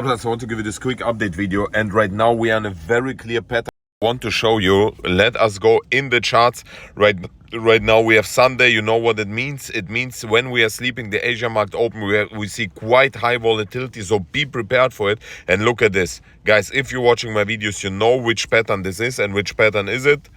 I want to give you this quick update video, and right now we are in a very clear pattern. I want to show you. Let us go in the charts. Right now we have Sunday. You know what it means? It means when we are sleeping, the Asia market open, we see quite high volatility, so be prepared for it. And look at this, guys. If you're watching my videos, you know which pattern this is. And which pattern is it?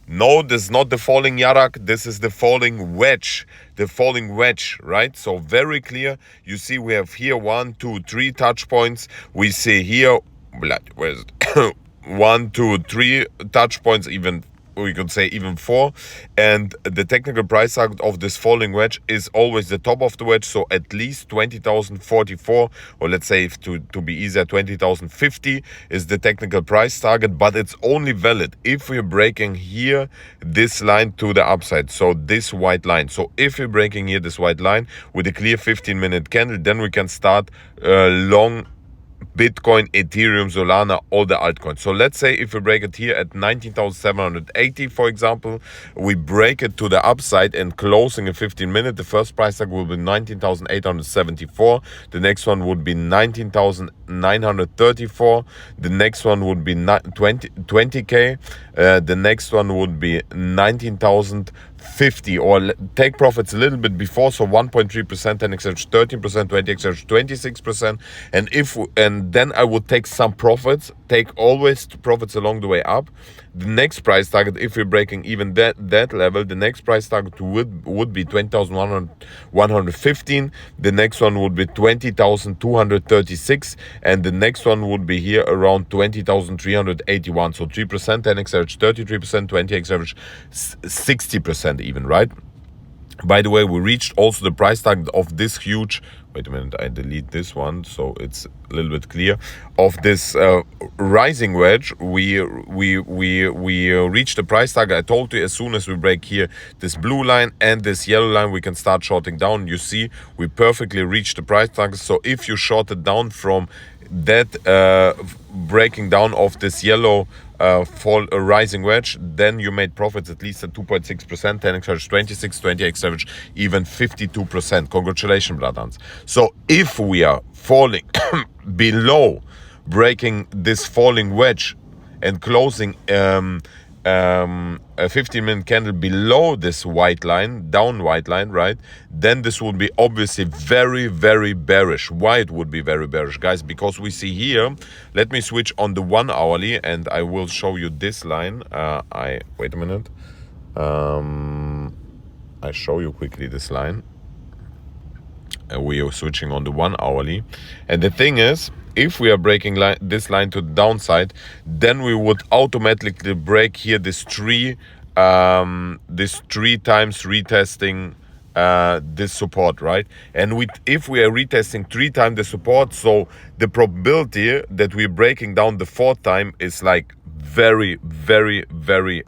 No, this is not the falling yarak, this is the falling wedge. The falling wedge, right? So very clear. You see we have here 1, 2, 3 touch points. We see here, where is it? 1, 2, 3 touch points, even we could say even 4. And the technical price target of this falling wedge is always the top of the wedge, so at least 20,044, or let's say, if to be easier, 20,050 is the technical price target. But it's only valid if we're breaking here this line to the upside, so this white line. So if we're breaking here this white line with a clear 15-minute candle, then we can start long Bitcoin, Ethereum, Solana, all the altcoins. So let's say if we break it here at 19,780, for example, we break it to the upside and closing a 15-minute, the first price tag will be 19,874. The next one would be 19,934. The next one would be 20K. The next one would be 19,050, or take profits a little bit before, so 1.3%, 10x average 13%, 20x average 26%. And then I would take some profits, take always profits along the way up. The next price target, if we're breaking even that level, the next price target would be 20,115. The next one would be 20,236, and the next one would be here around 20,381. So 3%, 10x average 33%, 20x average 60% even, right? By the way, we reached also the price target of this huge, wait a minute, I delete this one so it's a little bit clear, of this rising wedge. We reached the price target. I told you, as soon as we break here this blue line and this yellow line, we can start shorting down. You see, we perfectly reached the price target. So if you shorted down from that breaking down of this yellow rising wedge, then you made profits at least at 2.6%, 10x average 26, 20x average even 52%. Congratulations, brothers. So if we are falling below, breaking this falling wedge and closing a 15-minute candle below this white line, down white line, right? Then this would be obviously very, very bearish. Why it would be very bearish, guys? Because we see here, let me switch on the 1 hourly and I will show you this line. Wait a minute. I show you quickly this line. We are switching on the 1 hourly, and the thing is, if we are breaking this line to the downside, then we would automatically break here this three times retesting this support, right? And if we are retesting 3 times the support, so the probability that we're breaking down the 4th time is like very, very, very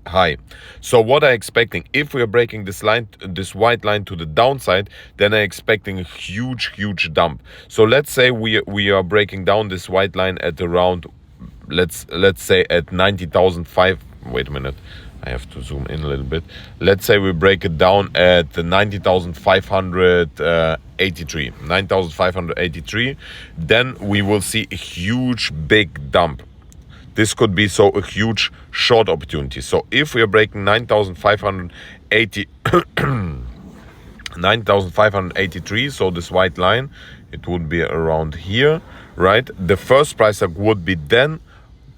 high. So what I'm expecting, if we are breaking this line, this white line to the downside, then I'm expecting a huge dump. So let's say we are breaking down this white line at around, let's say at 90,005. Wait a minute, I have to zoom in a little bit. Let's say we break it down at the 90,583, 9,583. Then we will see a huge big dump. This could be a huge short opportunity. So if we are breaking 9,583, so this white line, it would be around here, right? The first price tag would be then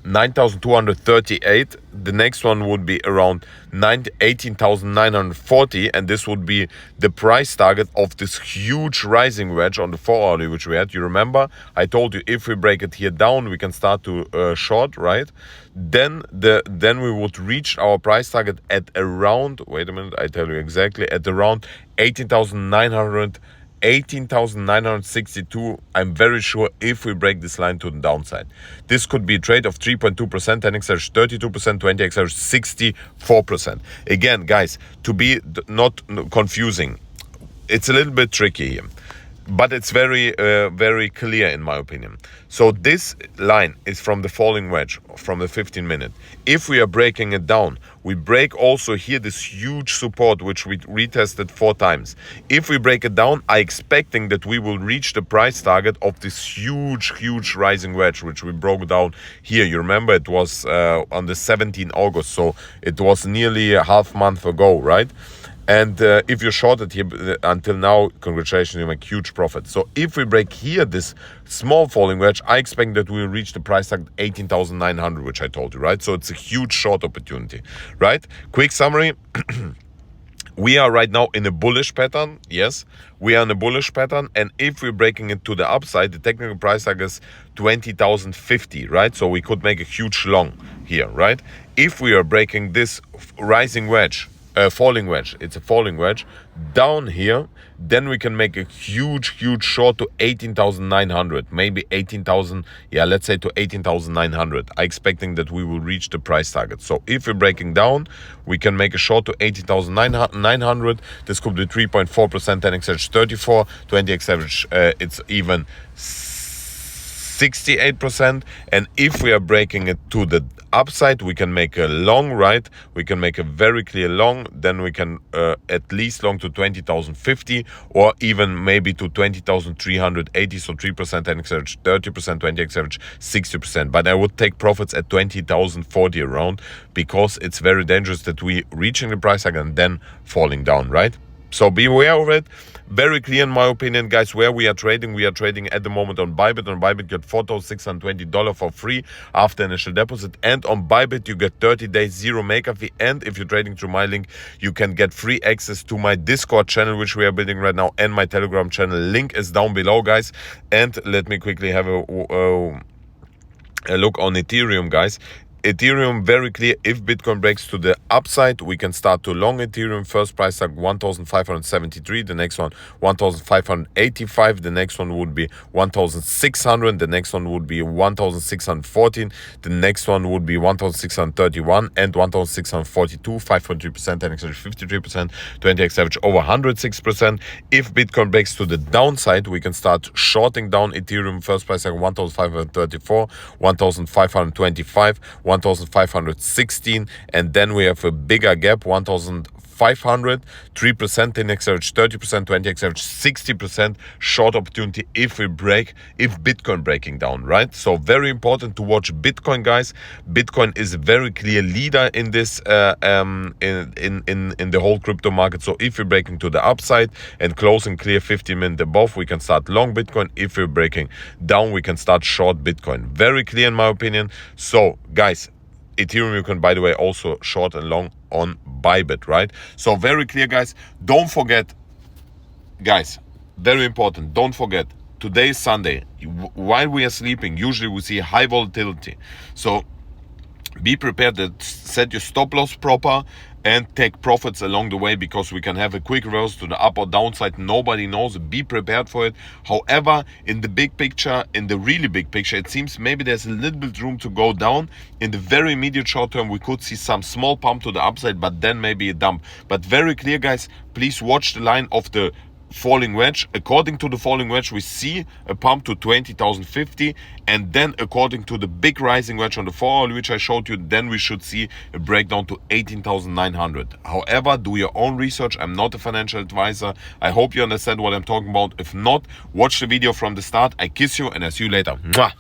9,238. The next one would be around 18,940, and this would be the price target of this huge rising wedge on the 4 hourly which we had. You remember I told you, if we break it here down, we can start to short, right? Then we would reach our price target at around, wait a minute, I tell you exactly, at around 18,962. I'm very sure, if we break this line to the downside. This could be a trade of 3.2%, 10x average 32%, 20x average 64%. Again, guys, to be not confusing, it's a little bit tricky here. but it's very very clear in my opinion. So this line is from the falling wedge from the 15-minute. If we are breaking it down, we break also here this huge support which we retested 4 times. If we break it down, I expecting that we will reach the price target of this huge rising wedge which we broke down here. You remember it was on the 17th August, so it was nearly a half month ago, right? And if you shorted here until now, congratulations, you make huge profit. So if we break here this small falling wedge, I expect that we will reach the price tag 18,900, which I told you, right? So it's a huge short opportunity, right? Quick summary. We are right now in a bullish pattern. Yes, we are in a bullish pattern. And if we're breaking it to the upside, the technical price tag is 20,050, right? So we could make a huge long here, right? If we are breaking this rising wedge, falling wedge, it's a falling wedge down here, then we can make a huge short to 18,900, maybe 18,000, yeah, let's say to 18,900. I expecting that we will reach the price target. So if we're breaking down, we can make a short to 18,900. This could be 3.4%, 10x average 34, 20x average it's even 68%. And if we are breaking it to the upside, we can make a long, right? We can make a very clear long. Then we can at least long to 20,050 or even maybe to 20,380. So 3%, 10x average 30%, 20x average 60%. But I would take profits at 20,040 around, because it's very dangerous that we reaching the price tag and then falling down, right? So be aware of it. Very clear in my opinion, guys, where we are trading. We are trading at the moment on Bybit. On Bybit, you get $4,620 for free after initial deposit. And on Bybit, you get 30 days, zero maker fee. And if you're trading through my link, you can get free access to my Discord channel, which we are building right now, and my Telegram channel. Link is down below, guys. And let me quickly have a look on Ethereum, guys. Ethereum, very clear. If Bitcoin breaks to the upside, we can start to long Ethereum. First price tag 1,573, the next one 1,585, the next one would be 1,600, the next one would be 1,614, the next one would be 1,631 and 1,642, 5.3%, 10x average 53%, 20x average over 106%. If Bitcoin breaks to the downside, we can start shorting down Ethereum. First price tag 1,534, 1,525, 1,516, and then we have a bigger gap, 1,500, 3%, 10x average 30%, 20x average 60% short opportunity if Bitcoin breaking down, right? So very important to watch Bitcoin, guys. Bitcoin is a very clear leader in this in the whole crypto market. So if we're breaking to the upside and closing clear 50-minute above, we can start long Bitcoin. If we're breaking down, we can start short Bitcoin. Very clear in my opinion. So guys, Ethereum you can, by the way, also short and long on Bybit, right? So very clear, guys. Don't forget, guys, very important, don't forget, today is Sunday. While we are sleeping, usually we see high volatility. So be prepared to set your stop loss proper and take profits along the way, because we can have a quick reverse to the up or downside. Nobody knows. Be prepared for it. However, in the big picture, in the really big picture, it seems maybe there's a little bit room to go down. In the very immediate short term, we could see some small pump to the upside, but then maybe a dump. But very clear, guys, please watch the line of the falling wedge. According to the falling wedge, we see a pump to 20,050, and then according to the big rising wedge on the 4 hour, which I showed you, then we should see a breakdown to 18,900. However, do your own research. I'm not a financial advisor. I hope you understand what I'm talking about. If not, watch the video from the start. I kiss you and I see you later. Mwah!